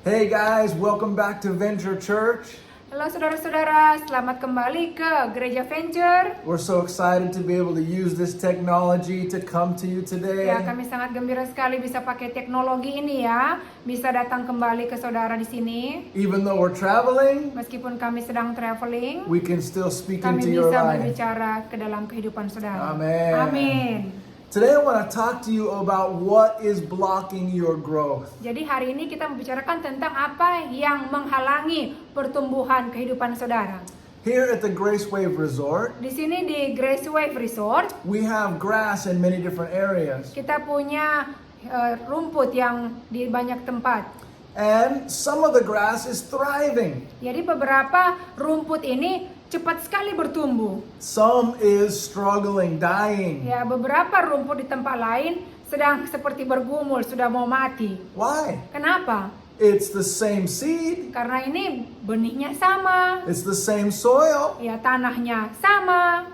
Hey guys, welcome back to Venture Church. Halo saudara-saudara, selamat kembali ke Gereja Venture. We're so excited to be able to use this technology to come to you today. Ya, kami sangat gembira sekali bisa pakai teknologi ini ya, bisa datang kembali ke saudara di sini. Even though we're traveling, Meskipun kami sedang traveling, we can still speak kami into your bisa life. berbicara ke dalam kehidupan saudara. Amen. Amin. Today I want to talk to you about what is blocking your growth. Jadi hari ini kita membicarakan tentang apa yang menghalangi pertumbuhan kehidupan saudara. Here at the Grace Wave Resort, Di sini di Grace Wave Resort, we have grass in many different areas. kita punya rumput yang di banyak tempat. And some of the grass is thriving. Jadi beberapa rumput ini cepat sekali bertumbuh. Some is struggling, dying. Ya, beberapa rumput di tempat lain sedang seperti bergumul, sudah mau mati. Why? Kenapa? It's the same seed. Karena ini benihnya sama, It's the same soil. ya tanahnya sama.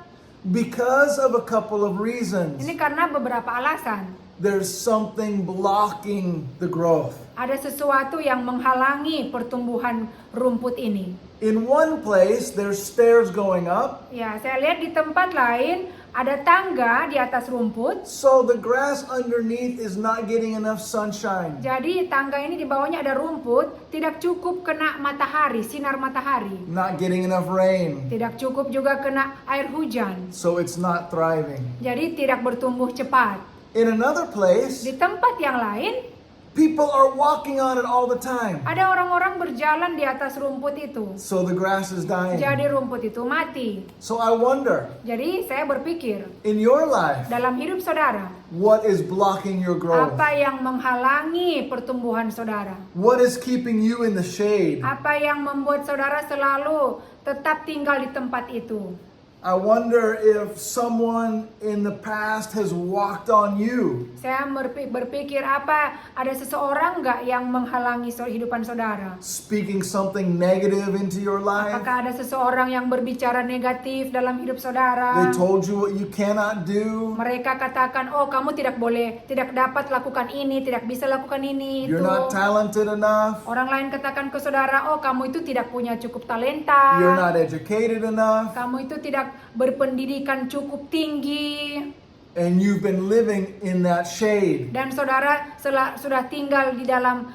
Because of a couple of reasons. Ini karena beberapa alasan. There's something blocking the growth. Ada sesuatu yang menghalangi pertumbuhan rumput ini. In one place, there's stairs going up, Ya, saya lihat di tempat lain ada tangga di atas rumput. so the grass underneath is not getting enough sunshine. Jadi tangga ini di bawahnya ada rumput, tidak cukup kena matahari, sinar matahari. Not getting enough rain, Tidak cukup juga kena air hujan. so it's not thriving. Jadi tidak bertumbuh cepat. In another place, Di tempat yang lain, people are walking on it all the time, ada orang-orang berjalan di atas rumput itu. so the grass is dying. Jadi rumput itu mati. So I wonder, Jadi saya berpikir, in your life, dalam hidup saudara, what is blocking your growth? apa yang menghalangi pertumbuhan saudara? What is keeping you in the shade? Apa yang membuat saudara selalu tetap tinggal di tempat itu? I wonder if someone in the past has walked on you. Saya berpikir apa ada seseorang nggak yang menghalangi kehidupan saudara? Speaking something negative into your life. Apakah ada seseorang yang berbicara negatif dalam hidup saudara? They told you what you cannot do. Mereka katakan, oh kamu tidak boleh, tidak dapat lakukan ini, tidak bisa lakukan ini, You're itu. not talented enough. Orang lain katakan ke saudara, oh kamu itu tidak punya cukup talenta. You're not educated enough. Kamu itu tidak berpendidikan cukup tinggi. And you've been living in that shade. Dan saudara sudah tinggal di dalam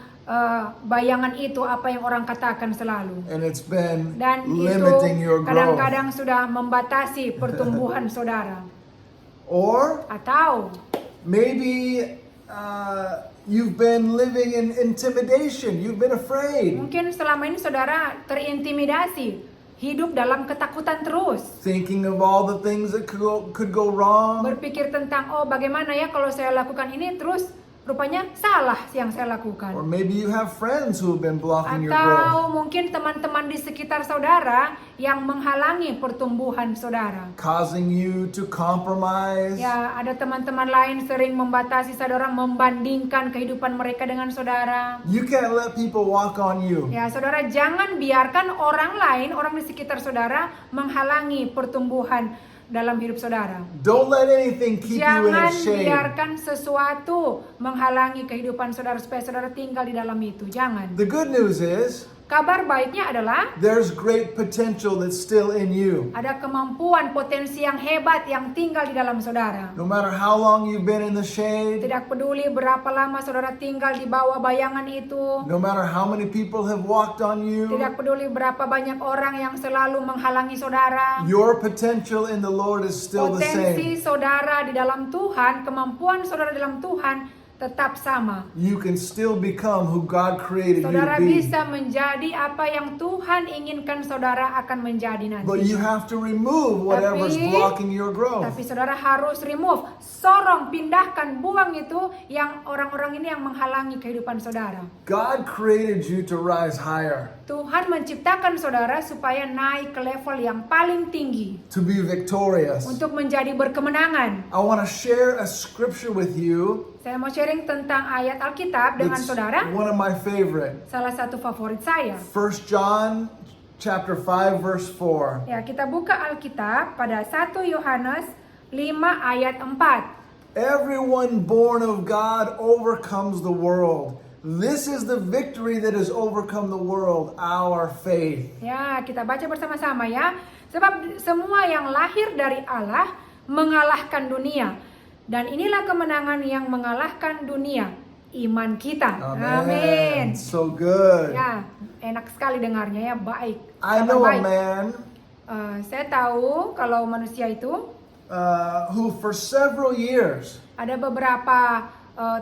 bayangan itu, apa yang orang katakan selalu. And it's been Dan limiting itu your growth. kadang-kadang sudah membatasi pertumbuhan saudara. Or Atau maybe you've been living in intimidation. You've been afraid. mungkin selama ini saudara terintimidasi, hidup dalam ketakutan terus. Thinking of all the things that could go wrong. Berpikir tentang, oh bagaimana ya kalau saya lakukan ini terus rupanya salah yang saya lakukan. Or maybe you have friends who have been blocking your growth. Atau mungkin teman-teman di sekitar saudara yang menghalangi pertumbuhan saudara. Causing you to compromise. Ya, ada teman-teman lain sering membatasi saudara, membandingkan kehidupan mereka dengan saudara. You can't let people walk on you. Ya, saudara jangan biarkan orang lain, orang di sekitar saudara menghalangi pertumbuhan dalam hidup saudara. Don't let anything keep you in a Jangan shade. biarkan sesuatu menghalangi kehidupan saudara supaya saudara tinggal di dalam itu. Jangan. The good news is Kabar baiknya adalah there's great potential that's still in you. ada kemampuan, potensi yang hebat yang tinggal di dalam saudara. No matter how long you've been in the shade, Tidak peduli berapa lama saudara tinggal di bawah bayangan itu. no matter how many people have walked on you, Tidak peduli berapa banyak orang yang selalu menghalangi saudara. your potential in the Lord is still the Potensi same. saudara di dalam Tuhan, kemampuan saudara di dalam Tuhan tetap sama. You can still become who God created you to Saudara be. bisa menjadi apa yang Tuhan inginkan saudara akan menjadi But you nanti. have to remove whatever's Tapi- blocking your growth. Tapi saudara harus remove, sorong, pindahkan, buang itu yang orang-orang ini yang menghalangi kehidupan saudara. God created you to rise higher, Tuhan menciptakan saudara supaya naik ke level yang paling tinggi, to be victorious. untuk menjadi berkemenangan. I want to share a scripture with you. Saya mau sharing tentang ayat Alkitab dengan It's saudara. one of my favorite. Salah satu favorit saya. 1 John chapter 5 verse 4. Ya, kita buka Alkitab pada 1 Yohanes 5 ayat 4. Everyone born of God overcomes the world. This is the victory that has overcome the world, our faith. Ya, kita baca bersama-sama ya. Sebab semua yang lahir dari Allah mengalahkan dunia. Dan inilah kemenangan yang mengalahkan dunia, iman kita. Amin. So good. Ya, enak sekali dengarnya ya, baik. I Kabar know a baik. man Saya tahu kalau manusia itu who for several years ada beberapa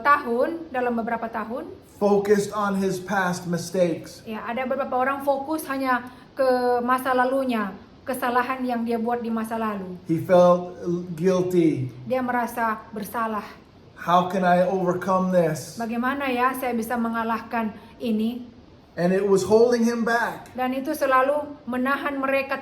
tahun, dalam beberapa tahun, focused on his past mistakes. ya ada beberapa orang fokus hanya ke masa lalunya, kesalahan yang dia buat di masa lalu. He felt guilty. Dia merasa bersalah. How can I overcome this? Bagaimana ya saya bisa mengalahkan ini? And it was holding him back. Dan itu selalu menahan mereka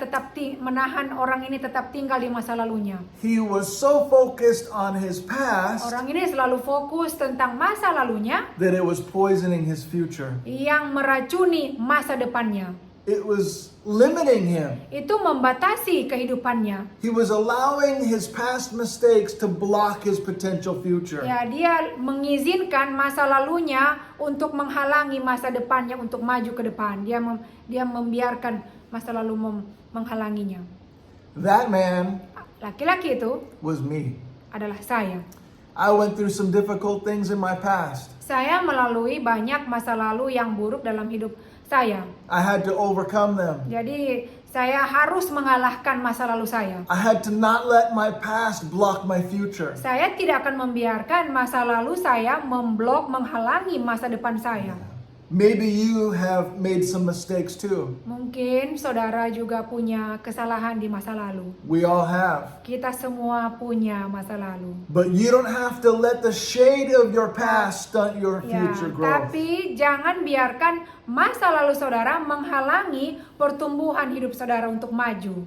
menahan orang ini tetap tinggal di masa lalunya. He was so focused on his past Orang ini selalu fokus tentang masa lalunya that it was poisoning his future. yang meracuni masa depannya. It was limiting him. Itu membatasi kehidupannya. He was allowing his past mistakes to block his potential future. Ya, dia mengizinkan masa lalunya untuk menghalangi masa depannya untuk maju ke depan. Dia membiarkan masa lalu menghalanginya. That man Laki-laki itu was me. adalah saya. I went through some difficult things in my past. Saya melalui banyak masa lalu yang buruk dalam hidup saya. I had to overcome them. Jadi saya harus mengalahkan masa lalu saya. I had to not let my past block my future. Saya tidak akan membiarkan masa lalu saya menghalangi masa depan saya. Maybe you have made some mistakes too. Mungkin saudara juga punya kesalahan di masa lalu. We all have. Kita semua punya masa lalu. But you don't have to let the shade of your past stunt your Ya, future growth. tapi jangan biarkan masa lalu saudara menghalangi pertumbuhan hidup saudara untuk maju.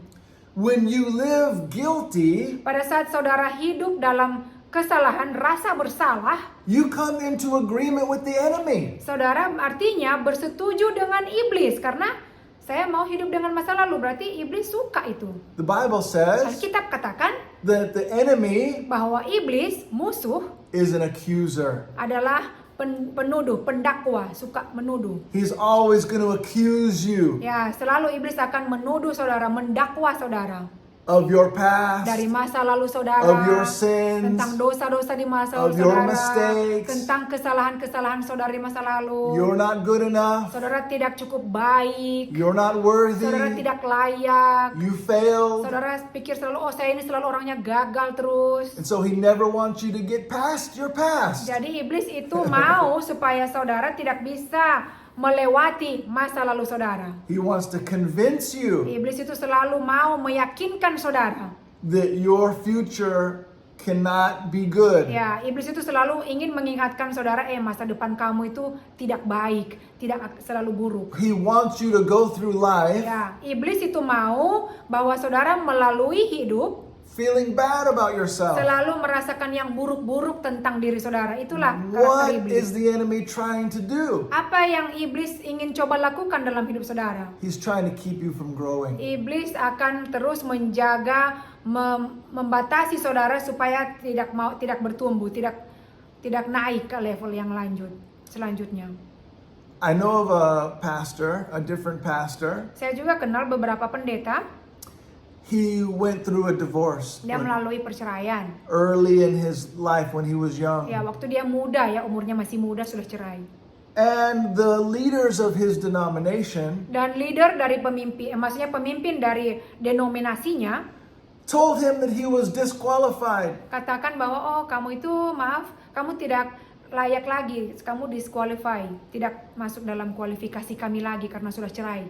When you live guilty, Pada saat saudara hidup dalam kesalahan, rasa bersalah, you come into agreement with the enemy. saudara artinya bersetuju dengan iblis. Karena saya mau hidup dengan masa lalu, berarti iblis suka itu. The Bible says Alkitab katakan that the enemy bahwa iblis, musuh, is an accuser. adalah penuduh, pendakwa, suka menuduh. He's always going to accuse you Ya, selalu iblis akan menuduh saudara, mendakwa saudara. of your past, Dari masa lalu saudara, of your sins, tentang dosa-dosa di masa of lalu your saudara, mistakes. tentang kesalahan-kesalahan saudara di masa lalu. You're not good enough. Saudara tidak cukup baik, You're not saudara worthy. tidak layak, You failed. saudara pikir selalu, oh saya ini selalu orangnya gagal terus. And so he never wants you to get past your past. Jadi iblis itu mau supaya saudara tidak bisa melewati masa lalu saudara. He wants to convince you Iblis itu selalu mau meyakinkan saudara. that your future cannot be good. Ya, iblis itu selalu ingin mengingatkan saudara, masa depan kamu itu tidak baik, tidak selalu buruk. He wants you to go through life Ya, iblis itu mau bahwa saudara melalui hidup feeling bad about yourself. selalu merasakan yang buruk-buruk tentang diri saudara. Itulah karakter What iblis. is the enemy trying to do? Apa yang iblis ingin coba lakukan dalam hidup saudara? He's trying to keep you from growing. Iblis akan terus menjaga, membatasi saudara supaya tidak bertumbuh, tidak naik ke level yang selanjutnya. I know of a pastor, a different pastor. Saya juga kenal beberapa pendeta, He went through a divorce dia melalui perceraian. early in his life when he was young. Ya, waktu dia muda ya, umurnya masih muda sudah cerai. And the leaders of his denomination Dan leader dari maksudnya pemimpin dari denominasinya told him that he was disqualified. katakan bahwa, oh kamu itu maaf, kamu tidak layak lagi, kamu disqualify, tidak masuk dalam kualifikasi kami lagi karena sudah cerai.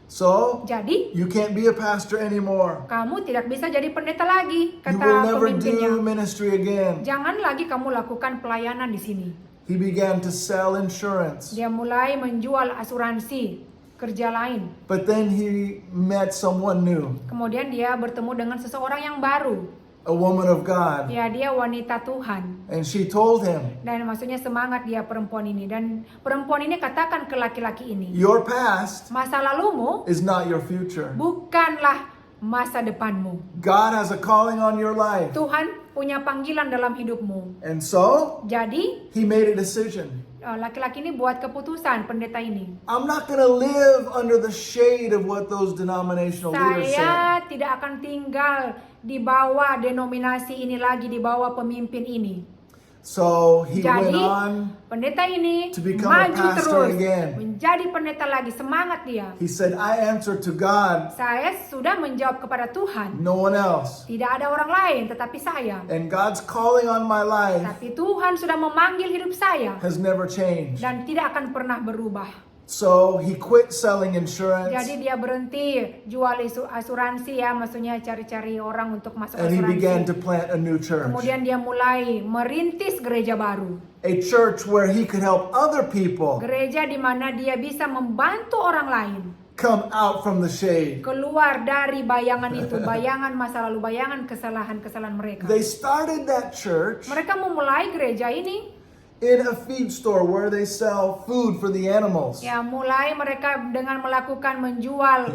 So, Jadi you can't be a pastor anymore. kamu tidak bisa jadi pendeta lagi, You kata will never pemimpinnya. do ministry again. Jangan lagi kamu lakukan pelayanan di sini. He began to sell insurance. Dia mulai menjual asuransi kerja lain. But then he met someone new, Kemudian dia bertemu dengan seseorang yang baru. a woman of God. Ya, dia wanita Tuhan. And she told him, Dan maksudnya semangat dia perempuan ini. Dan perempuan ini katakan ke laki-laki ini, your past masa lalumu is not your future. bukanlah masa depanmu. God has a calling on your life. Tuhan punya panggilan dalam hidupmu. And so, Jadi he made a decision. laki-laki ini buat keputusan, pendeta ini. I'm not going to live under the shade of what those denominational leaders said. Saya tidak akan tinggal di bawah denominasi ini lagi, di bawah pemimpin ini. So he went Jadi, on. pendeta ini to become a maju pastor terus, again. menjadi pendeta lagi, semangat dia. He said, I answer to God, Saya sudah menjawab kepada Tuhan. no one else. Tidak ada orang lain, tetapi saya. And God's calling on my life Tapi Tuhan sudah memanggil hidup saya has never changed. dan tidak akan pernah berubah. So he quit selling insurance Jadi dia berhenti jual asuransi ya, maksudnya cari-cari orang untuk masuk and he began to asuransi. plant a new church. Kemudian dia mulai merintis gereja baru. A church where he could help other people Gereja di mana dia bisa membantu orang lain come out from the shade. keluar dari bayangan itu, bayangan masa lalu, bayangan kesalahan-kesalahan mereka. They started that church Mereka memulai gereja ini, in a feed store where they sell food for the animals. ya mulai mereka dengan melakukan menjual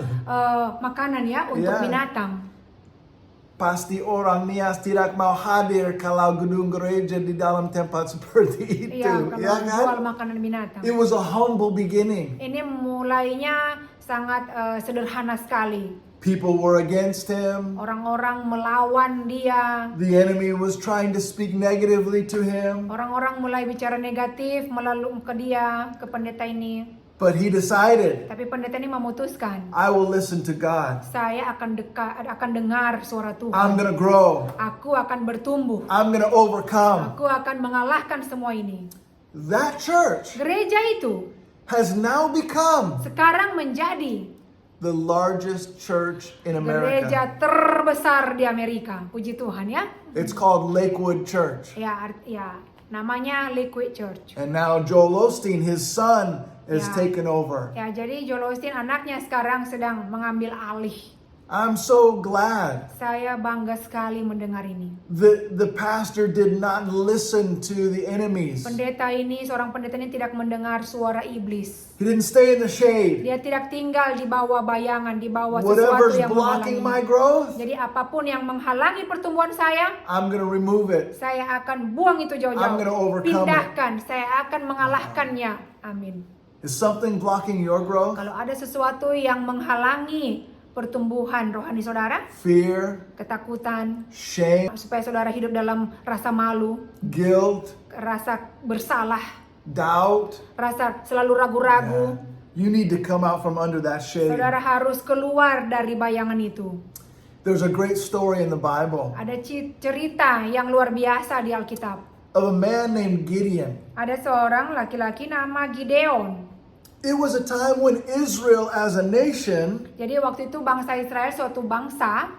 makanan ya untuk Yeah. binatang. Pasti orang nias tidak mau hadir kalau gedung gereja di dalam tempat seperti itu. Iya, kalau Ya menjual kan? makanan binatang. It was a humble beginning. Ini mulainya sangat sederhana sekali. People were against him. Orang-orang melawan dia. The enemy was trying to speak negatively to him. Orang-orang mulai bicara negatif melalui ke dia, ke pendeta ini. But he decided, Tapi pendeta ini memutuskan, I will listen to God. saya akan dengar suara I'm Tuhan. going to grow. Aku akan bertumbuh. I'm going to overcome. Aku akan mengalahkan semua ini. That church Gereja itu has now become sekarang menjadi the largest church in America. gereja terbesar di Amerika. Puji Tuhan ya. It's called Lakewood Church. Ya, namanya Liquid Church. And now Joel Osteen, his son, is Yeah. taken over. Ya, jadi Joel Osteen anaknya sekarang sedang mengambil alih. I'm so glad Saya bangga sekali mendengar ini. the pastor did not listen to the enemies. Pendeta ini, seorang pendeta ini tidak mendengar suara iblis. He didn't stay in the shade. Dia tidak tinggal di bawah bayangan, di bawah Whatever's sesuatu yang blocking my menghalangi. growth, Jadi apapun yang menghalangi pertumbuhan saya, I'm going to remove it. saya akan buang itu I'm jauh-jauh. gonna overcome it. Pindahkan, saya akan mengalahkannya. Amin. Is something blocking your growth? Kalau ada sesuatu yang menghalangi pertumbuhan rohani saudara, Fear, ketakutan, shame, supaya saudara hidup dalam rasa malu, guilt, rasa bersalah, doubt. rasa selalu ragu-ragu, You need to come out from under that shade. saudara harus keluar dari bayangan itu. There's a great story in the Bible Ada cerita yang luar biasa di Alkitab. of a man named Gideon. Ada seorang laki-laki nama Gideon. It was a time when Israel as a nation Jadi waktu itu bangsa Israel, suatu bangsa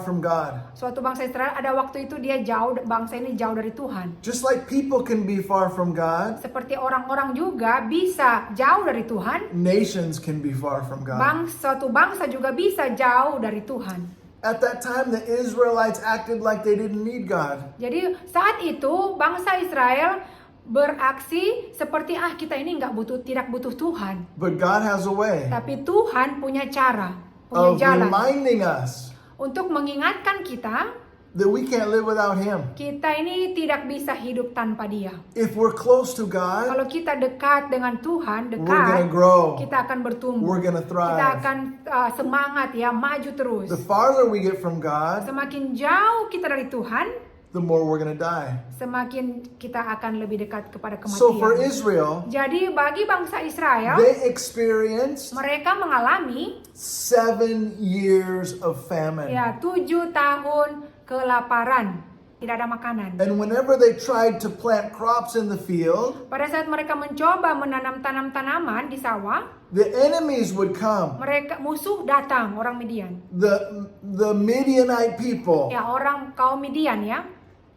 from God. Israel ada waktu itu dia jauh, bangsa ini jauh dari Tuhan. Just like people can be far from God, Seperti orang-orang juga bisa jauh dari Tuhan, nations can be far from God. suatu bangsa juga bisa jauh dari Tuhan. At that time, the Israelites acted like they didn't need God. Jadi saat itu bangsa Israel beraksi seperti kita ini tidak butuh Tuhan. But God has a way Tapi Tuhan punya cara, of punya jalan reminding us untuk mengingatkan kita, that we can't live without Him. kita ini tidak bisa hidup tanpa Dia. If we're close to God, Kalau kita dekat dengan Tuhan, we're gonna dekat, grow. kita akan bertumbuh. We're gonna Kita thrive. akan semangat ya, maju terus. The farther we get from God, Semakin jauh kita dari Tuhan, the more we're gonna die. semakin kita akan lebih dekat kepada So for kematian. Israel, Jadi bagi bangsa Israel, they experienced mereka mengalami 7 years of famine. ya 7 tahun kelaparan, tidak ada makanan. And whenever they tried to plant crops in the field, Pada saat mereka mencoba menanam tanaman di sawah, the enemies would come. musuh datang, orang Midian. The Midianite people, Ya, orang kaum Midian ya.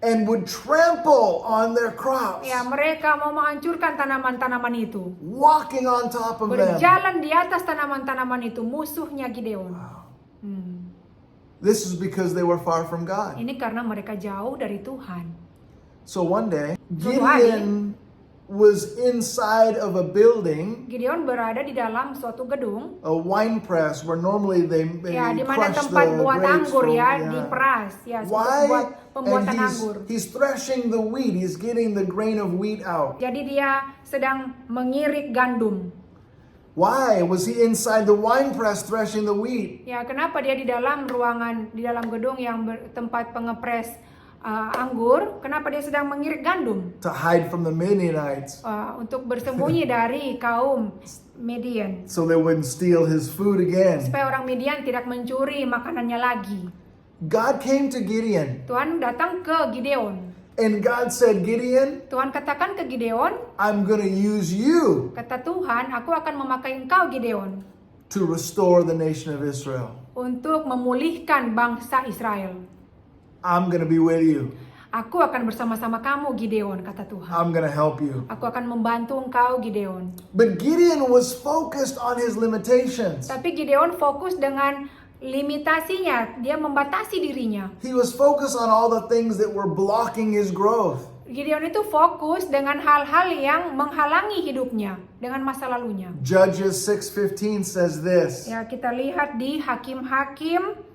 and would trample on their crops, Ya, mereka mau menghancurkan tanaman-tanaman itu. walking on top of them. Berjalan di atas tanaman-tanaman itu, musuhnya Gideon. This is because they were far from God. Ini karena mereka jauh dari Tuhan. So one day, Suatu hari, Gideon was inside of a building, Gideon berada di dalam suatu gedung, a wine press, where normally they ya, di mana crush tempat the buat grapes anggur from, ya, yeah. diperas, ya, untuk Why? buat And pembuatan anggur. he's threshing the wheat. He's getting the grain of wheat out. Jadi dia sedang mengirik gandum. Why was he inside the wine press threshing the wheat? Ya, kenapa dia di dalam ruangan, di dalam gedung yang tempat pengepres anggur? Kenapa dia sedang mengirik gandum? To hide from the Midianites, Untuk bersembunyi dari kaum Midian, so they wouldn't steal his food again. supaya orang Midian tidak mencuri makanannya lagi. God came to Gideon, Tuhan datang ke Gideon. and God said, Gideon, Tuhan katakan ke Gideon, I'm going to use you kata Tuhan, aku akan memakai engkau Gideon to restore the nation of Israel. untuk memulihkan bangsa Israel. I'm going to be with you. Aku akan bersama-sama kamu Gideon, kata Tuhan. I'm going to help you. Aku akan membantu engkau Gideon. But Gideon was focused on his limitations. Tapi Gideon fokus dengan limitasinya, dia membatasi dirinya. He was focused on all the things that were blocking his growth. Gideon itu fokus dengan hal-hal yang menghalangi hidupnya dengan masa lalunya. Judges 6:15 says this. Ya, kita lihat di Hakim-Hakim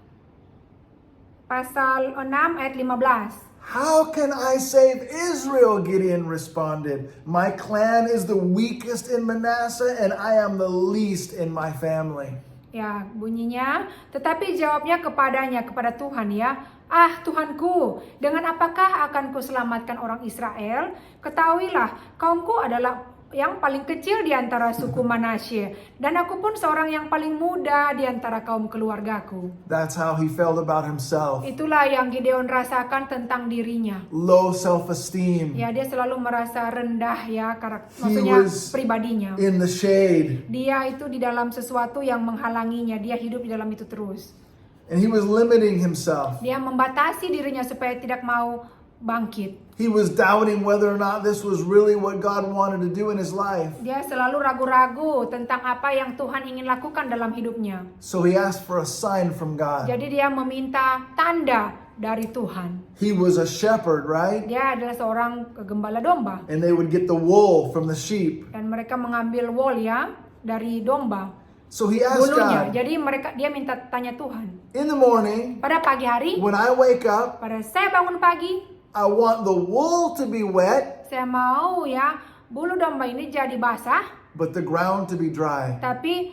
pasal 6 ayat 15. How can I save Israel? Gideon responded. My clan is the weakest in Manasseh and I am the least in my family. Ya, bunyinya, tetapi jawabnya kepada Tuhan ya, ah Tuhanku, dengan apakah akan kuselamatkan orang Israel? Ketahuilah, kaumku adalah yang paling kecil di antara suku Manasye, dan aku pun seorang yang paling muda di antara kaum keluargaku. That's how he felt about himself. Itulah yang Gideon rasakan tentang dirinya. Low self-esteem. Ya, dia selalu merasa rendah ya, He maksudnya was pribadinya. in the shade. Dia itu di dalam sesuatu yang menghalanginya, dia hidup di dalam itu terus. And he was limiting himself. Dia membatasi dirinya supaya tidak mau bangkit. He was doubting whether or not this was really what God wanted to do in his life. Dia selalu ragu-ragu tentang apa yang Tuhan ingin lakukan dalam hidupnya. So he asked for a sign from God. Jadi dia meminta tanda dari Tuhan. He was a shepherd, right? Dia adalah seorang gembala domba. And they would get the wool from the sheep. Dan mereka mengambil wool ya dari domba. So he asked Bulunya. God, Jadi dia minta tanya Tuhan. in the morning, Pada pagi hari, when I wake up, pada saya bangun pagi, I want the wool to be wet, saya mau ya bulu domba ini jadi basah, but the ground to be dry. tapi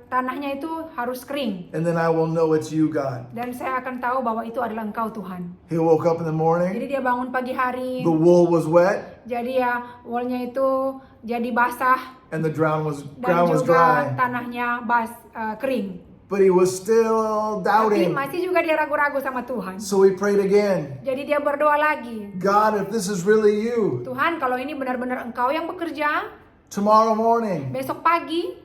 tanahnya itu harus kering. And then I will know it's you, God. Dan saya akan tahu bahwa itu adalah Engkau Tuhan. He woke up in the morning, Jadi dia bangun pagi hari, the wool was wet, jadi ya woolnya itu jadi basah and the ground was dan juga dry. tanahnya kering. But he was still Tapi doubting. masih juga dia ragu-ragu sama Tuhan. So he prayed again. Jadi dia berdoa lagi. God, if this is really you, Tuhan, kalau ini benar-benar Engkau yang bekerja, tomorrow morning, besok pagi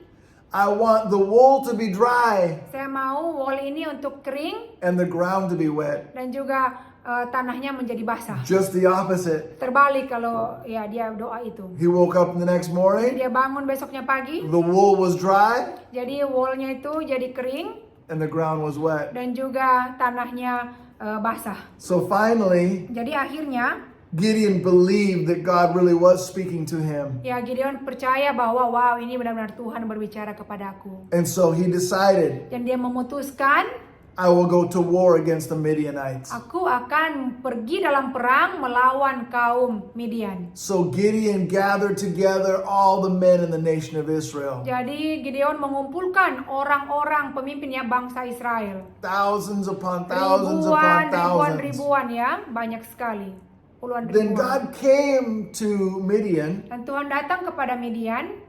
I want the wool to be dry saya mau wool ini untuk kering and the ground to be wet. dan juga tanahnya menjadi basah. Just the opposite. Terbalik kalau ya dia doa itu. He woke up the next Jadi morning, dia bangun besoknya pagi, the wool was dry jadi woolnya itu jadi kering and the ground was wet. dan juga tanahnya basah. So finally, Jadi akhirnya Gideon believed that God really was speaking to him. ya Gideon percaya bahwa wow, ini benar-benar Tuhan berbicara kepadaku. And so he decided, Dan dia memutuskan, I will go to war against the Midianites. aku akan pergi dalam perang melawan kaum Midian. So Gideon gathered together all the men in the nation of Israel. Jadi Gideon mengumpulkan orang-orang pemimpinnya bangsa Israel. Thousands upon thousands upon thousands. Ribuan ya, banyak sekali. Puluhan Then ribuan. God came to Midian Dan Tuhan datang kepada Midian.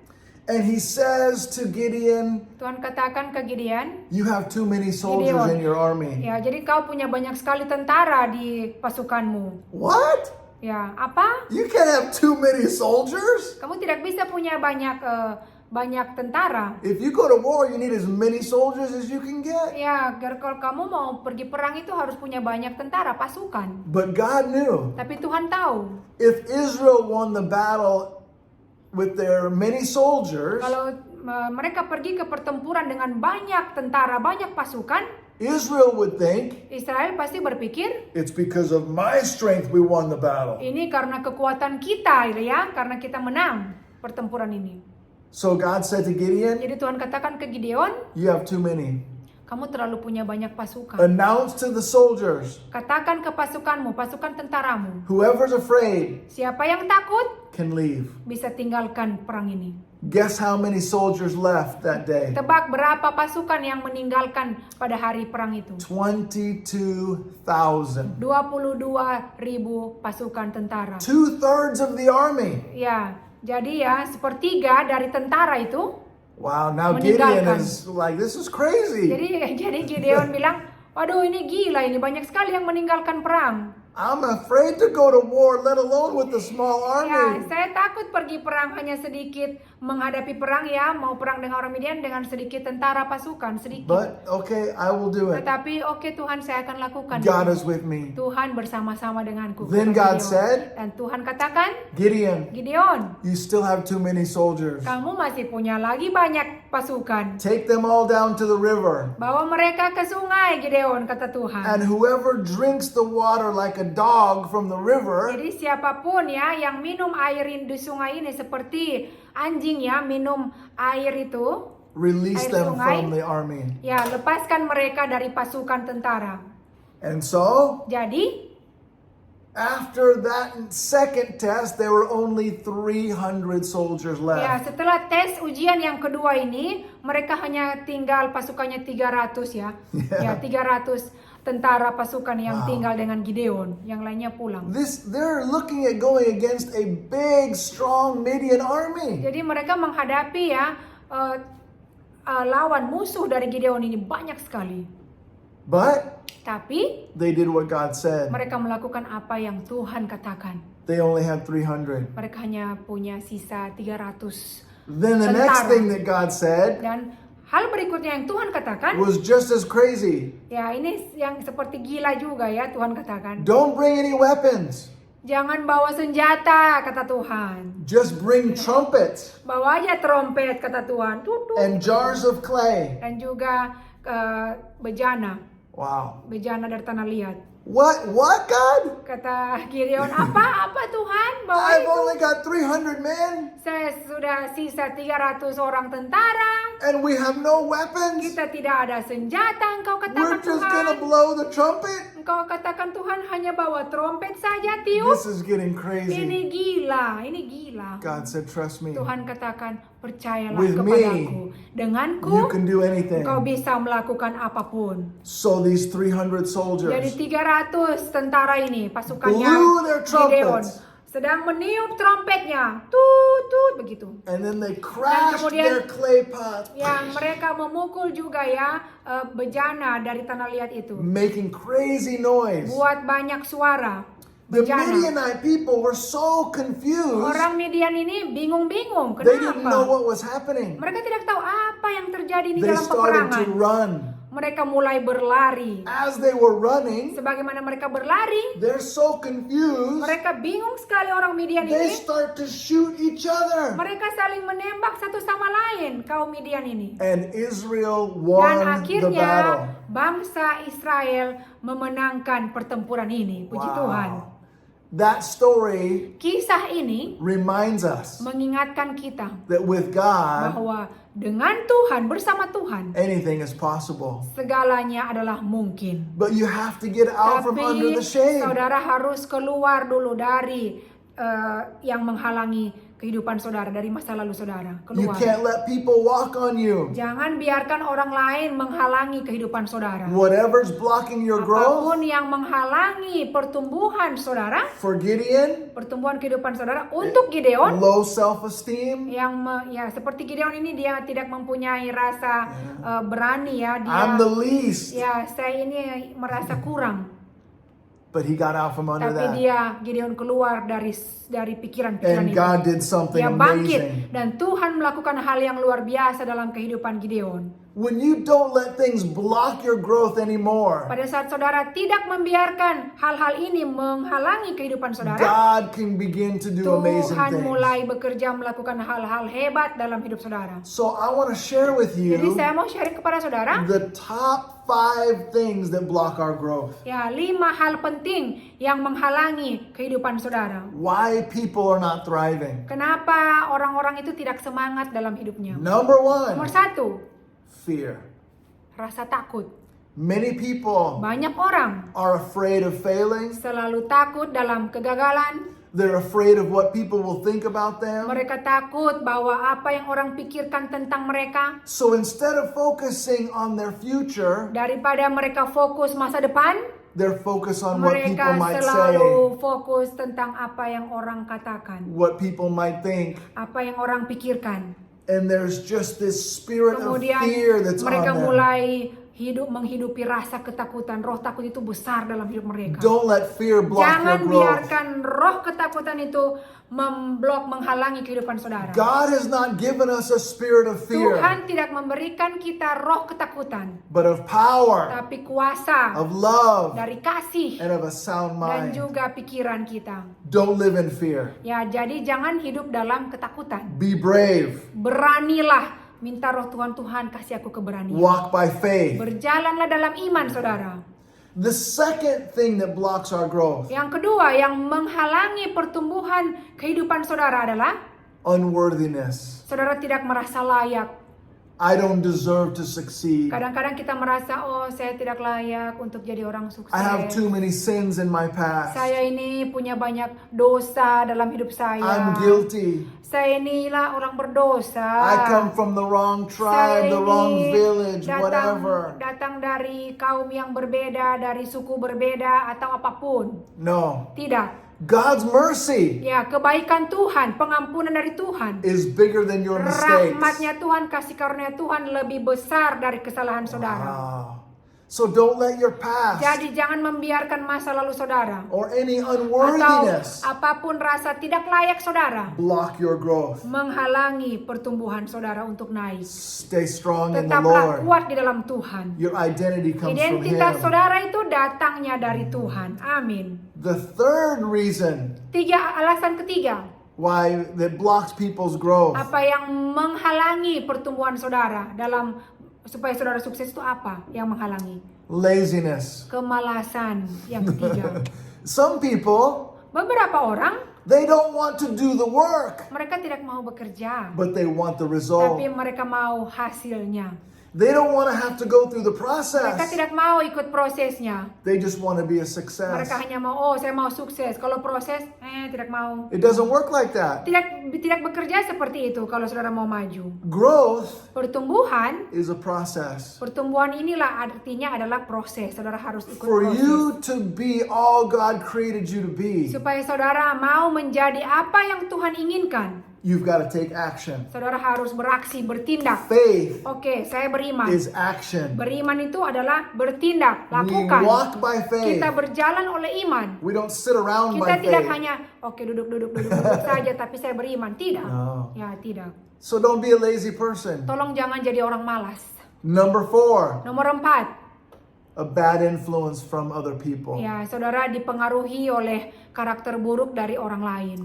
and he says to Gideon, Tuhan katakan ke Gideon, you have too many soldiers Gideon. in your army. ya jadi kau punya banyak sekali tentara di pasukanmu. What? Ya, apa? You can't have too many soldiers? Kamu tidak bisa punya banyak tentara. If you go to war, you need as many soldiers as you can get. Ya, kalau kamu mau pergi perang itu harus punya banyak tentara, pasukan. But God knew Tapi Tuhan tahu, if Israel won the battle with their many soldiers, kalau mereka pergi ke pertempuran dengan banyak tentara, banyak pasukan, Israel would think, Israel pasti berpikir, it's because of my strength we won the battle. ini karena kekuatan kita ya, karena kita menang pertempuran ini. So God said to Gideon, Jadi Tuhan katakan ke Gideon, you have too many. kamu terlalu punya banyak pasukan. Announce to the soldiers, Katakan ke pasukanmu, pasukan tentaramu, whoever's afraid siapa yang takut can leave. bisa tinggalkan perang ini. Guess how many soldiers left that day? Tebak berapa pasukan yang meninggalkan pada hari perang itu? 22,000. 22.000 pasukan tentara. 2/3 of the army. Ya, jadi ya sepertiga dari tentara itu. Wow, now Gideon Meninggalkan. is like, this is crazy. Jadi Gideon bilang, waduh ini gila, ini banyak sekali yang meninggalkan perang. I'm afraid to go to war, let alone with a small Ya, army. saya takut pergi perang hanya sedikit menghadapi perang ya, mau perang dengan orang Midian dengan sedikit tentara pasukan, sedikit. But okay, I will do it. Tetapi oke Tuhan, saya akan lakukan. God is with me. Tuhan bersama-sama denganku. Then kata God Gideon. said, Dan Tuhan katakan, Gideon, Gideon, you still have too many soldiers. kamu masih punya lagi banyak pasukan. Take them all down to the river. Bawa mereka ke sungai, Gideon, kata Tuhan. And whoever drinks the water like a dog from the river, Jadi siapapun ya yang minum air di sungai ini seperti anjing ya, minum air itu, release air them sungai. from the army. ya lepaskan mereka dari pasukan tentara. And so, Jadi after that second test, there were only 300 soldiers ya left. setelah tes ujian yang kedua ini, mereka hanya tinggal pasukannya 300 ya. Ya 300 tentara pasukan yang Wow. tinggal dengan Gideon, yang lainnya pulang. They're looking at going against a big, strong Midian army. Jadi mereka menghadapi ya lawan musuh dari Gideon ini banyak sekali. But Tapi they did what God said. mereka melakukan apa yang Tuhan katakan. They only had 300. Mereka hanya punya sisa 300. Then the next Tentara. thing that God said Dan hal berikutnya yang Tuhan katakan, was just as crazy. ya ini yang seperti gila juga ya Tuhan katakan. Don't bring any weapons. Jangan bawa senjata, kata Tuhan. Just bring trumpets Bawa aja trompet, kata Tuhan. Tutut. and jars of clay. Dan juga bejana. Wow. Bejana dari tanah liat. What, God? Kata Gideon, apa Tuhan? Bawa I've itu. only got 300 men Saya sudah sisa 300 orang tentara. and we have no weapons. Kita tidak ada senjata. Engkau We're katakan just Tuhan. gonna blow the trumpet. Engkau katakan Tuhan hanya bawa trompet saja, tiup. This is getting crazy. Ini gila, ini gila. God said, trust me. Tuhan katakan, percayalah With kepadaku. me, Denganku, You can do anything. engkau bisa melakukan apapun. So these 300 Jadi soldiers 300 tentara ini, pasukannya blew their Gideon, trumpets. sedang meniup trompetnya. Tut, begitu. and then they crashed kemudian- their clay pots, Yang mereka memukul juga ya bejana dari tanah liat itu. making crazy noise. Buat banyak suara. The Bejana. Midianite people were so confused. Orang Midian ini bingung-bingung. They didn't know Kenapa? what was happening. Mereka tidak tahu apa yang terjadi di They dalam started peperangan. to run. Mereka mulai berlari. As they were running, Sebagaimana mereka berlari, they're so confused. mereka bingung sekali orang Midian They ini. start to shoot each other. Mereka saling menembak satu sama lain, kaum Midian ini. And Israel Dan won the akhirnya battle. bangsa Israel memenangkan pertempuran ini. Puji Tuhan. Wow. That story Kisah ini reminds us mengingatkan kita that with God, bahwa dengan Tuhan, bersama Tuhan, anything is possible. segalanya adalah mungkin. But you have to get out from under Tapi the shade. saudara harus keluar dulu dari yang menghalangi kehidupan saudara, dari masa lalu saudara. You Keluar. can't let people walk on you. Jangan biarkan orang lain menghalangi kehidupan saudara. Whatever's blocking your growth, Apapun yang menghalangi pertumbuhan saudara, for Gideon, pertumbuhan kehidupan saudara, untuk Gideon low self-esteem, ya seperti Gideon ini, dia tidak mempunyai rasa berani ya, dia I'm the least. ya saya ini merasa kurang. But he got out from under Tapi that. Gideon keluar dari pikiran-pikiran And itu. God did something Dia bangkit amazing. dan Tuhan melakukan hal yang luar biasa dalam kehidupan Gideon. When you don't let things block your growth anymore, Pada saat saudara tidak membiarkan hal-hal ini menghalangi kehidupan saudara, God can begin to do amazing Tuhan things. mulai bekerja melakukan hal-hal hebat dalam hidup saudara. So I want to share with Jadi you saya mau sharing kepada saudara, the top 5 things that block our growth. ya 5 hal penting yang menghalangi kehidupan saudara. Why people are not thriving. Kenapa orang-orang itu tidak semangat dalam hidupnya? Number Nomor 1, 1, fear. rasa takut. Many people Banyak orang are afraid of failing. selalu takut dalam kegagalan. They're afraid of what people will think about them. Mereka takut bahwa apa yang orang pikirkan tentang mereka. So instead of focusing on their future, Daripada mereka fokus masa depan, they're focused on what people mereka might say, selalu fokus tentang apa yang orang katakan, what people might think. apa yang orang pikirkan. And there's just this spirit of Kemudian fear that's on mereka them. mulai menghidupi rasa ketakutan. Roh takut itu besar dalam hidup mereka. Don't let fear block Jangan your growth. biarkan roh ketakutan itu menghalangi kehidupan saudara. God has not given us a spirit of fear, Tuhan tidak memberikan kita roh ketakutan, but of power, tapi kuasa of love, dari kasih and of a sound dan mind. juga pikiran kita. Don't live in fear. Ya, jadi jangan hidup dalam ketakutan. Be brave. Beranilah, minta roh Tuhan kasih aku keberanian. Walk by faith. Berjalanlah dalam iman saudara. The second thing that blocks our growth, Yang kedua yang menghalangi pertumbuhan kehidupan saudara adalah unworthiness. saudara tidak merasa layak. I don't deserve to succeed. Kadang-kadang kita merasa, oh saya tidak layak untuk jadi orang sukses. I have too many sins in my past. Saya ini punya banyak dosa dalam hidup saya. I'm guilty. Saya inilah orang berdosa. I come from the wrong tribe, the wrong village, whatever. datang dari kaum yang berbeda, dari suku berbeda atau apapun. No. Tidak. God's mercy Ya, kebaikan Tuhan, pengampunan dari Tuhan, is bigger than your mistakes. rahmatnya Tuhan, kasih karunia Tuhan lebih besar dari kesalahan saudara. Wow. So don't let your past Jadi jangan membiarkan masa lalu saudara or any atau unworthiness apapun rasa tidak layak saudara block your growth. menghalangi pertumbuhan saudara untuk naik. Stay strong in the Tetaplah Lord. kuat di dalam Tuhan. Your identity comes from Identitas Him. saudara itu datangnya dari Tuhan. Amin. The third reason Alasan ketiga, why that blocks people's growth apa yang menghalangi pertumbuhan saudara supaya saudara sukses itu apa yang menghalangi? laziness. Kemalasan yang ketiga. Some people, Beberapa orang, they don't want to do the work, mereka tidak mau bekerja, but they want the result. tapi mereka mau hasilnya. They don't want to have to go through the Mereka process. tidak mau ikut prosesnya. They just want to be a success. Mereka hanya mau, saya mau sukses. Kalau proses, tidak mau. It doesn't work like that. Tidak bekerja seperti itu kalau saudara mau maju. Growth Pertumbuhan, is a process. pertumbuhan inilah artinya adalah proses. Saudara harus ikut For proses. you to be all God created you to be, Supaya saudara mau menjadi apa yang Tuhan inginkan, you've got to take action. saudara harus beraksi, bertindak. Faith Oke, saya beriman. is action. Beriman itu adalah bertindak, We lakukan. walk by faith. Kita berjalan oleh iman. We don't sit around Kita by tidak faith. hanya, oke duduk saja, tapi saya beriman. Tidak. No. Ya, tidak. So don't be a lazy person. Tolong jangan jadi orang malas. Number 4, Nomor 4, a bad influence from other people. ya saudara dipengaruhi oleh karakter buruk dari orang lain.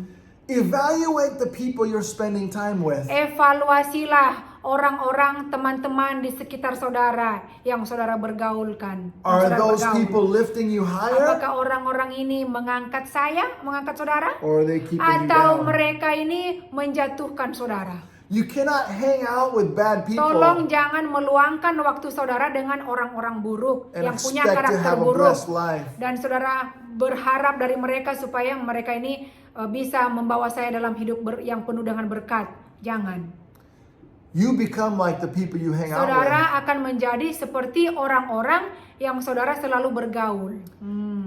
Evaluate the people you're spending time with. Evaluasilah orang-orang, teman-teman di sekitar saudara yang saudara bergaulkan. yang Are saudara those bergaul. people lifting you higher, Apakah orang-orang ini mengangkat saudara? or are they keeping you Atau down? mereka ini menjatuhkan saudara? You cannot hang out with bad people Tolong jangan meluangkan waktu saudara dengan orang-orang buruk and yang punya expect to karakter have a buruk. blessed life. Dan saudara berharap dari mereka supaya mereka ini bisa membawa saya dalam hidup yang penuh dengan berkat. Jangan. You become like the people you hang out with. Saudara akan menjadi seperti orang-orang yang saudara selalu bergaul.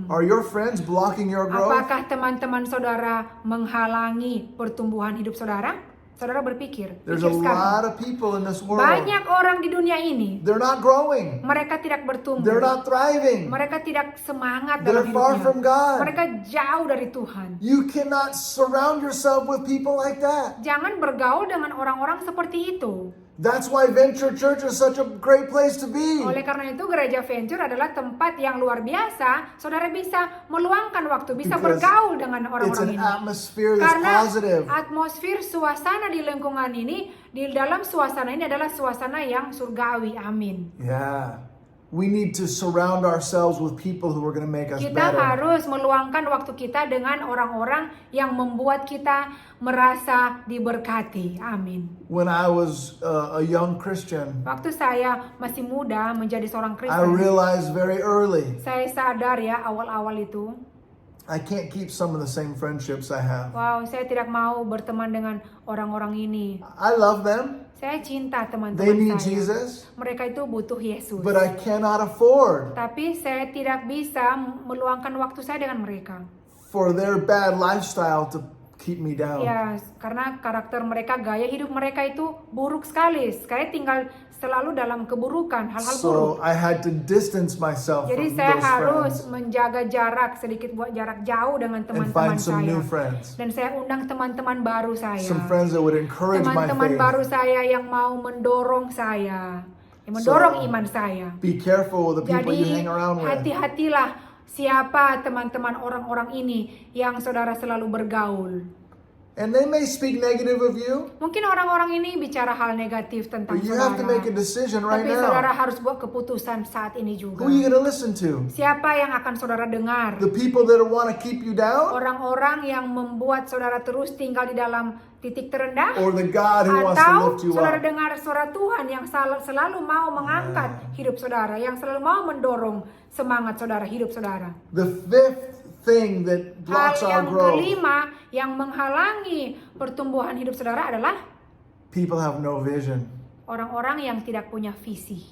Are your friends blocking your growth? Apakah teman-teman saudara menghalangi pertumbuhan hidup saudara? Saudara berpikir, There's a pikir sekarang. lot of people in this world. Banyak orang di dunia ini, They're not growing. mereka tidak bertumbuh. They're not thriving. Mereka tidak semangat They're dalam far hidupnya. from God. Mereka jauh dari Tuhan. You cannot surround yourself with people like that. Jangan bergaul dengan orang-orang seperti itu. That's why Venture Church is such a great place to be. Oleh karena itu gereja Venture adalah tempat yang luar biasa. Saudara bisa meluangkan waktu, bisa Because bergaul dengan It's orang-orang an ini. atmosphere that's Karena positive. atmosfer suasana di lingkungan ini, di dalam suasana ini adalah suasana yang surgawi. Amin. Yeah. We need to surround ourselves with people who are going to make us Kita better. harus meluangkan waktu kita dengan orang-orang yang membuat kita merasa diberkati. Amin. When I was a young Christian, Waktu saya masih muda menjadi seorang I Kristen, realized very early saya sadar ya awal-awal itu, I can't keep some of the same friendships I have. wow, saya tidak mau berteman dengan orang-orang ini. I love them. Saya cinta They teman-teman need saya. Jesus, Mereka itu butuh Yesus. but I cannot afford Tapi saya tidak bisa meluangkan waktu saya dengan mereka. for their bad lifestyle to keep me down. Ya, karena karakter mereka, gaya hidup mereka itu buruk sekali. Saya tinggal selalu dalam keburukan, hal-hal buruk. So I had to distance myself Jadi from saya those harus friends menjaga jarak, sedikit buat jarak jauh dengan and teman-teman find some saya. new friends. Dan saya undang teman-teman baru saya. Some friends that would encourage my Teman-teman faith. baru saya yang mau mendorong saya, yang mendorong So, iman saya. Be careful with the people you Jadi hang around with. hati-hatilah siapa teman-teman orang-orang ini yang saudara selalu bergaul. And they may speak negative of you, Mungkin orang-orang ini bicara hal negatif tentang but you have to make a saudara. decision right Tapi saudara now. harus buat keputusan saat ini juga. Who are you going to listen to? Siapa yang akan saudara dengar? The people that want to keep you down, Orang-orang yang membuat saudara terus tinggal di dalam titik terendah? or the God who wants to Atau lift you saudara up? dengar suara Tuhan yang selalu mau mengangkat hidup saudara, yang selalu mau mendorong semangat saudara, hidup saudara. The fifth thing that Hal blocks our yang growth, kelima yang menghalangi pertumbuhan hidup saudara adalah people have no vision. orang-orang yang tidak punya visi.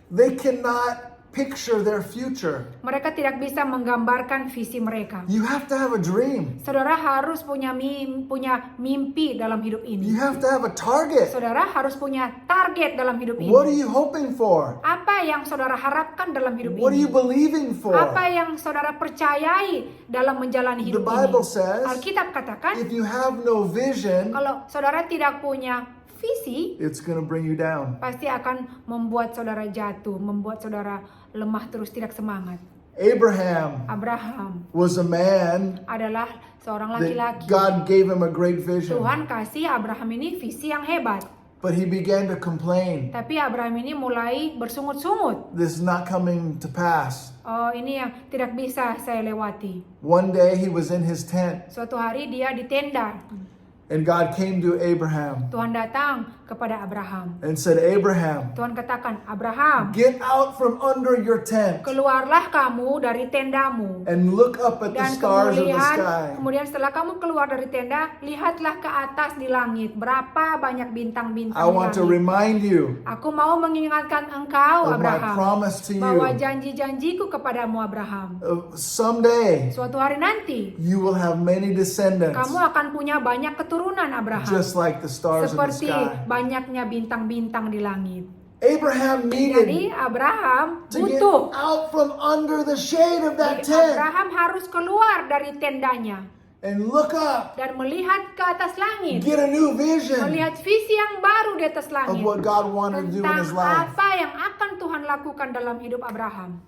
They cannot picture their future. Mereka tidak bisa menggambarkan visi mereka. You have to have a dream. Saudara harus punya mimpi dalam hidup You ini. have to have a target. Saudara harus punya target dalam hidup ini. What are you hoping for? Apa yang saudara harapkan dalam hidup What are ini? you believing for? Apa yang saudara percayai dalam menjalani The hidup Bible ini? says, Alkitab katakan, if you have no vision, kalau saudara tidak punya visi, it's going to bring you down. pasti akan membuat saudara jatuh, membuat saudara lemah terus, tidak semangat. Abraham was a man adalah seorang that laki-laki. God gave him a great vision, Tuhan kasih Abraham ini visi yang hebat. but he began to complain. Tapi Abraham ini mulai bersungut-sungut. This is not coming to pass. Oh, ini yang tidak bisa saya lewati. One day he was in his tent, Suatu hari dia di tenda. and God came to Abraham Tuhan datang kepada Abraham. and said, Abraham, Tuhan katakan, Abraham, get out from under your tent keluarlah kamu dari tendamu. and look up at the Dan stars of the sky. kemudian setelah kamu keluar dari tenda, lihatlah ke atas di langit. Berapa banyak bintang-bintang I di want to langit. remind you Aku mau mengingatkan engkau, of my Abraham, promise to bahwa you. janji-janjiku kepadamu, Abraham. Someday Suatu hari nanti, you will have many descendants, kamu akan punya banyak keturunan, Abraham. just like the stars of the Seperti sky. banyaknya bintang-bintang di langit. Abraham Jadi needed Abraham to get butuh. out from under the shade of that Jadi tent Abraham harus keluar dari tendanya and look up, dan melihat ke atas langit. get a new vision Melihat visi yang baru di atas of langit. what God wanted to do in Tentang his life. apa yang akan Tuhan lakukan dalam hidup Abraham.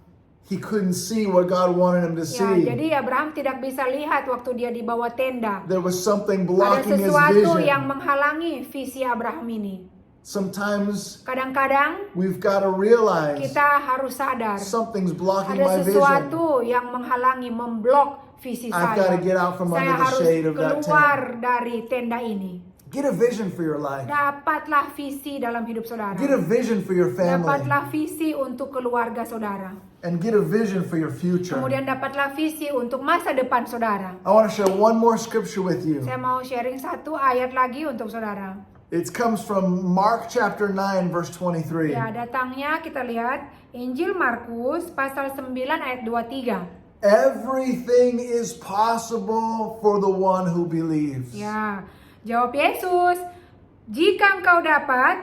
He couldn't see what God wanted him to Ya, see. jadi Abraham tidak bisa lihat waktu dia di bawah tenda. There was something Ada blocking his sesuatu yang vision. menghalangi visi Abraham ini. Sometimes Kadang-kadang we've got to realize kita harus sadar something's blocking ada my vision. sesuatu yang menghalangi, memblok visi I've saya. gotta get out from Saya under the harus shade of that keluar dari tenda ini. Get a vision for your life. Dapatlah visi dalam hidup saudara. Get a vision for your family. Dapatlah visi untuk keluarga saudara. And get a vision for your future. Kemudian dapatlah visi untuk masa depan saudara. I want to share one more scripture with you. Saya mau sharing satu ayat lagi untuk saudara. It comes from Mark chapter 9 verse 23. Ya, datangnya kita lihat Injil Markus pasal 9 ayat 23. Everything is possible for the one who believes. Ya, jawab Yesus, jika engkau dapat,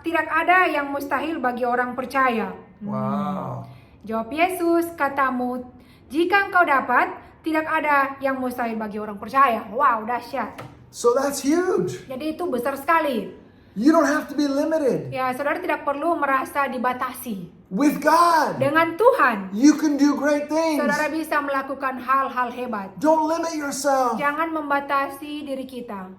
tidak ada yang mustahil bagi orang percaya. Wow. Jawab Yesus, katamu, jika engkau dapat, tidak ada yang mustahil bagi orang percaya. Wow, dahsyat. So that's huge. Jadi itu besar sekali. You don't have to be limited. Ya, saudara tidak perlu merasa dibatasi. With God, Dengan Tuhan, you can do great things. saudara bisa melakukan hal-hal hebat. Don't limit yourself. Jangan membatasi diri kita.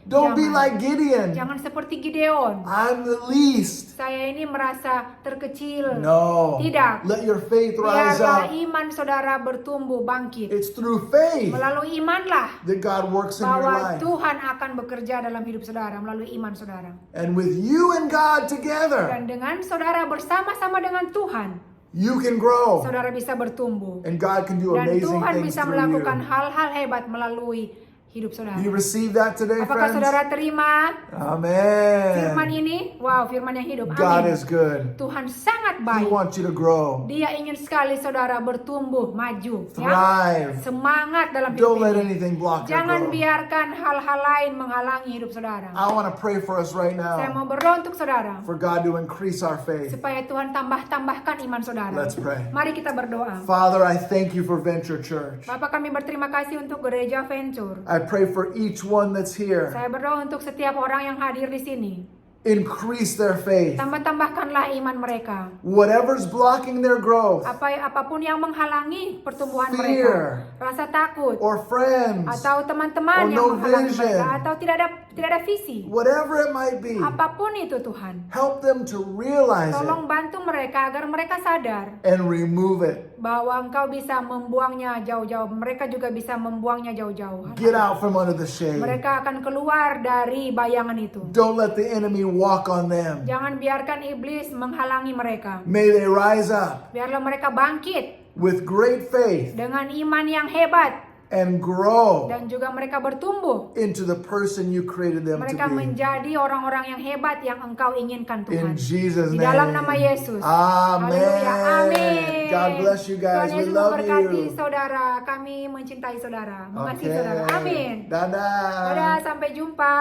Don't be like Gideon. Jangan seperti Gideon. I'm the least. Saya ini merasa terkecil. No. Tidak. Let your faith rise Biarlah up. iman saudara bertumbuh bangkit. It's through faith Melalui imanlah that God works in your bahwa life. Tuhan akan bekerja dalam hidup saudara melalui iman saudara. And with you and God together, Dan dengan saudara bersama-sama dengan Tuhan, you can grow. saudara bisa bertumbuh. And God can do Dan amazing Tuhan things bisa through melakukan you. hal-hal hebat melalui hidup saudara. Do you receive that today, Apakah friends? saudara terima firman Amen. ini? Wow, firman yang hidup. God Amin. is good. Tuhan sangat He baik. wants you to grow, Dia ingin sekali saudara bertumbuh, maju, ya. thrive. Semangat dalam hidup Don't let ini. anything block your Jangan growth. biarkan hal-hal lain menghalangi hidup saudara. I want to pray for us right Saya now mau berdoa untuk saudara for God to increase our faith. supaya Tuhan tambahkan iman saudara. Let's pray. Mari kita berdoa. Father, I thank you for Venture Church. Bapak, kami berterima kasih untuk Gereja Venture. I pray for each one that's here. Saya berdoa untuk setiap orang yang hadir di sini. Increase their faith. Tambahkanlah iman mereka. Whatever's blocking their growth, Apapun yang menghalangi pertumbuhan Fear. mereka, rasa takut, or friends, atau teman-teman or yang no menghalangi vision. mereka, atau tidak ada visi. whatever it might be, Apapun itu Tuhan, help them to realize tolong it bantu mereka agar mereka sadar and remove it. bahwa Engkau bisa membuangnya jauh-jauh. Mereka juga bisa membuangnya jauh-jauh. Get out from under the shade. Mereka akan keluar dari bayangan itu. Don't let the enemy walk on them. Jangan biarkan iblis menghalangi mereka. May they rise up Biarlah mereka bangkit with great faith dengan iman yang hebat. and grow Dan juga mereka bertumbuh. into the person you created them to Mereka be. menjadi orang-orang yang hebat yang Engkau inginkan Tuhan. In Jesus' Di name. dalam nama Yesus. Amen. Haleluya. Amin. God bless you guys. Tuhan We Yesus love memberkati you. saudara. Kami mencintai saudara. Mengasihi Okay. saudara. Amin. Dadah. Dadah, sampai jumpa.